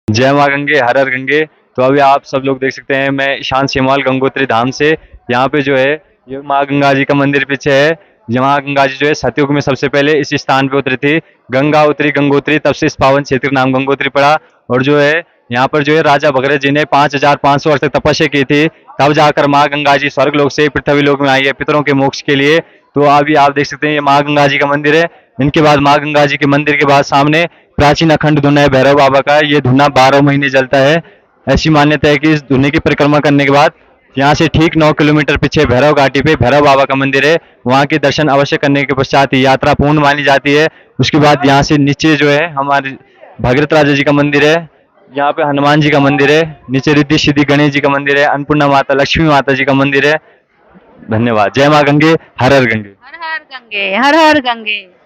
जय माँ गंगे, हर हर गंगे। तो अभी आप सब लोग देख सकते हैं, मैं ईशान शेमाल गंगोत्री धाम से। यहाँ पे जो है, ये माँ गंगा जी का मंदिर पीछे है। ये माँ गंगा जी जो है सतयुग में सबसे पहले इस स्थान पे उतरी थी। गंगा उतरी गंगोत्री, तब से इस पावन क्षेत्र का नाम गंगोत्री पड़ा। और जो है, यहाँ पर जो है राजा भगीरथ जी ने 5,500 वर्ष तक तपस्या की थी, तब जाकर माँ गंगा जी स्वर्ग लोक से पृथ्वी लोक में आई है पितरों के मोक्ष के लिए। तो अभी आप देख सकते हैं, ये माँ गंगा जी का मंदिर है। इनके बाद माँ गंगा जी के मंदिर के बाद सामने प्राचीन अखंड धुना है भैरव बाबा का। ये धुना 12 महीने जलता है। ऐसी मान्यता है कि इस धुने की परिक्रमा करने के बाद यहाँ से ठीक 9 किलोमीटर पीछे भैरव घाटी पे भैरव बाबा का मंदिर है। वहाँ के दर्शन अवश्य करने के पश्चात ही यात्रा पूर्ण मानी जाती है। उसके बाद यहाँ से नीचे जो है हमारे भगीरथ राजा जी का मंदिर है। यहाँ पे हनुमान जी का मंदिर है। नीचे रिद्धि सिद्धि गणेश जी का मंदिर है। अन्नपूर्णा माता लक्ष्मी माता जी का मंदिर है। धन्यवाद। जय माँ गंगे, हर हर गंगे। हर हर गंगे, हर हर गंगे।